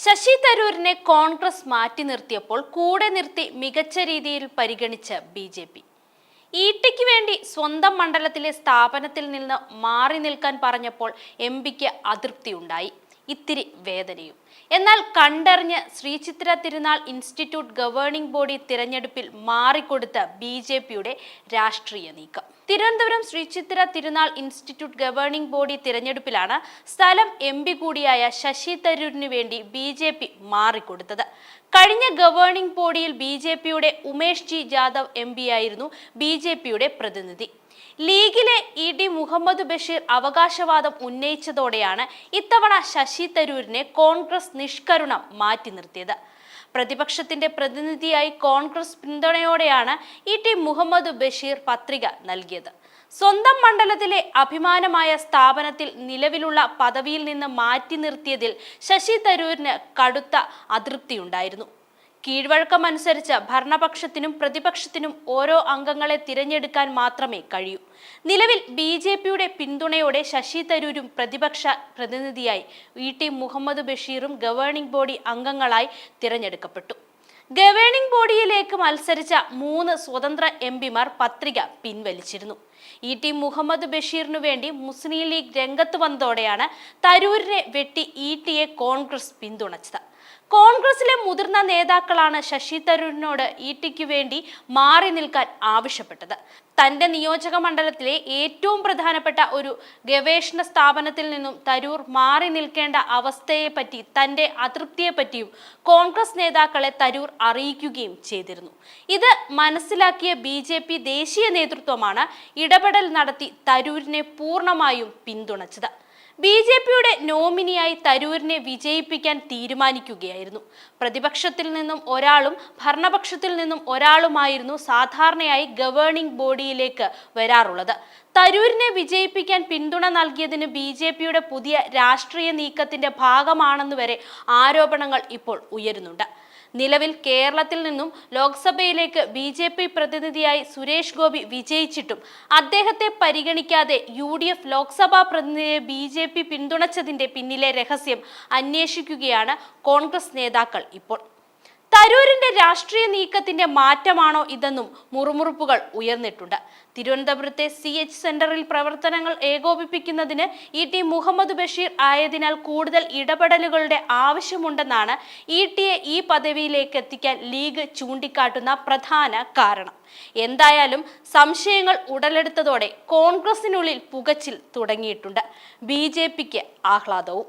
ശശി തരൂരിനെ കോൺഗ്രസ് മാറ്റി നിർത്തിയപ്പോൾ കൂടെ നിർത്തി മികച്ച രീതിയിൽ പരിഗണിച്ച ബി.ജെ.പി. ഈട്ടിക്ക് വേണ്ടി സ്വന്തം മണ്ഡലത്തിലെ സ്ഥാപനത്തിൽ നിന്ന് മാറി നിൽക്കാൻ പറഞ്ഞപ്പോൾ എം.പിക്ക് അതൃപ്തിയുണ്ടായി, ഇത്തിരി വേദനയും. എന്നാൽ കണ്ടറിഞ്ഞ് ശ്രീചിത്ര തിരുനാൾ ഇൻസ്റ്റിറ്റ്യൂട്ട് ഗവേണിംഗ് ബോഡി തിരഞ്ഞെടുപ്പിൽ മാറിക്കൊടുത്ത ബി.ജെ.പിയുടെ രാഷ്ട്രീയ നീക്കം. തിരുവനന്തപുരം ശ്രീചിത്ര തിരുനാൾ ഇൻസ്റ്റിറ്റ്യൂട്ട് ഗവേണിംഗ് ബോഡി തിരഞ്ഞെടുപ്പിലാണ് സ്ഥലം എം.പി കൂടിയായ ശശി തരൂരിന് വേണ്ടി ബി.ജെ.പി മാറിക്കൊടുത്തത്. കഴിഞ്ഞ ഗവേണിംഗ് ബോഡിയിൽ ബി.ജെ.പിയുടെ ഉമേഷ് ജി ജാദവ് എം.പി ആയിരുന്നു ബി.ജെ.പിയുടെ പ്രതിനിധി. ലീഗിലെ ഇ.ടി. മുഹമ്മദ് ബഷീർ അവകാശവാദം ഉന്നയിച്ചതോടെയാണ് ഇത്തവണ ശശി തരൂരിനെ കോൺഗ്രസ് നിഷ്കരുണം മാറ്റി നിർത്തിയത്. പ്രതിപക്ഷത്തിന്റെ പ്രതിനിധിയായി കോൺഗ്രസ് പിന്തുണയോടെയാണ് ഇ.ടി. മുഹമ്മദ് ബഷീർ പത്രിക നൽകിയത്. സ്വന്തം മണ്ഡലത്തിലെ അഭിമാനമായ സ്ഥാപനത്തിൽ നിലവിലുള്ള പദവിയിൽ നിന്ന് മാറ്റി നിർത്തിയതിൽ ശശി തരൂരിന് കടുത്ത അതൃപ്തിയുണ്ടായിരുന്നു. കീഴ്വഴക്കമനുസരിച്ച് ഭരണപക്ഷത്തിനും പ്രതിപക്ഷത്തിനും ഓരോ അംഗങ്ങളെ തിരഞ്ഞെടുക്കാൻ മാത്രമേ കഴിയൂ. നിലവിൽ ബി.ജെ.പിയുടെ പിന്തുണയോടെ ശശി തരൂരും പ്രതിപക്ഷ പ്രതിനിധിയായി ഇ.ടി. മുഹമ്മദ് ബഷീറും ഗവേണിംഗ് ബോഡി അംഗങ്ങളായി തിരഞ്ഞെടുക്കപ്പെട്ടു. ഗവേണിംഗ് ബോഡിയിലേക്ക് മത്സരിച്ച 3 സ്വതന്ത്ര എം.പിമാർ പത്രിക പിൻവലിച്ചിരുന്നു. ഇ.ടി. മുഹമ്മദ് ബഷീറിനു വേണ്ടി മുസ്ലിം ലീഗ് രംഗത്ത് വന്നതോടെയാണ് തരൂരിനെ വെട്ടി ഇ.ടിയെ കോൺഗ്രസ് പിന്തുണച്ചത്. കോൺഗ്രസിലെ മുതിർന്ന നേതാക്കളാണ് ശശി തരൂരിനോട് ഇ.ടിക്ക് വേണ്ടി മാറി നിൽക്കാൻ ആവശ്യപ്പെട്ടത്. തന്റെ നിയോജക മണ്ഡലത്തിലെ ഏറ്റവും പ്രധാനപ്പെട്ട ഒരു ഗവേഷണ സ്ഥാപനത്തിൽ നിന്നും തരൂർ മാറി നിൽക്കേണ്ട അവസ്ഥയെപ്പറ്റി, തന്റെ അതൃപ്തിയെപ്പറ്റിയും കോൺഗ്രസ് നേതാക്കളെ തരൂർ അറിയിക്കുകയും ചെയ്തിരുന്നു. ഇത് മനസ്സിലാക്കിയ ബി.ജെ.പി ദേശീയ നേതൃത്വമാണ് ഇടപെടൽ നടത്തി തരൂരിനെ പൂർണ്ണമായും പിന്തുണച്ചത്. ബി.ജെ.പിയുടെ നോമിനിയായി തരൂരിനെ വിജയിപ്പിക്കാൻ തീരുമാനിക്കുകയായിരുന്നു. പ്രതിപക്ഷത്തിൽ നിന്നും ഒരാളും ഭരണപക്ഷത്തിൽ നിന്നും ഒരാളുമായിരുന്നു സാധാരണയായി ഗവേണിംഗ് ബോഡിയിലേക്ക് വരാറുള്ളത്. തരൂരിനെ വിജയിപ്പിക്കാൻ പിന്തുണ നൽകിയതിന് ബി.ജെ.പിയുടെ പുതിയ രാഷ്ട്രീയ നീക്കത്തിന്റെ ഭാഗമാണെന്ന് വരെ ആരോപണങ്ങൾ ഇപ്പോൾ ഉയരുന്നുണ്ട്. നിലവിൽ കേരളത്തിൽ നിന്നും ലോക്സഭയിലേക്ക് ബി.ജെ.പി പ്രതിനിധിയായി സുരേഷ് ഗോപി വിജയിച്ചിട്ടും അദ്ദേഹത്തെ പരിഗണിക്കാതെ യു.ഡി.എഫ് ലോക്സഭാ പ്രതിനിധിയെ ബി.ജെ.പി പിന്തുണച്ചതിന്റെ പിന്നിലെ രഹസ്യം അന്വേഷിക്കുകയാണ് കോൺഗ്രസ് നേതാക്കൾ ഇപ്പോൾ. തരൂരിന്റെ രാഷ്ട്രീയ നീക്കത്തിന്റെ മാറ്റമാണോ ഇതെന്നും മുറുമുറുപ്പുകൾ ഉയർന്നിട്ടുണ്ട്. തിരുവനന്തപുരത്തെ CH സെന്ററിൽ പ്രവർത്തനങ്ങൾ ഏകോപിപ്പിക്കുന്നതിന് ഇ.ടി. മുഹമ്മദ് ബഷീർ ആയതിനാൽ കൂടുതൽ ഇടപെടലുകളുടെ ആവശ്യമുണ്ടെന്നാണ് ഇ.ടിയെ ഈ പദവിയിലേക്ക് എത്തിക്കാൻ ലീഗ് ചൂണ്ടിക്കാട്ടുന്ന പ്രധാന കാരണം. എന്തായാലും സംശയങ്ങൾ ഉടലെടുത്തതോടെ കോൺഗ്രസിനുള്ളിൽ പുകച്ചിൽ തുടങ്ങിയിട്ടുണ്ട്. ബി.ജെ.പിക്ക് ആഹ്ലാദവും.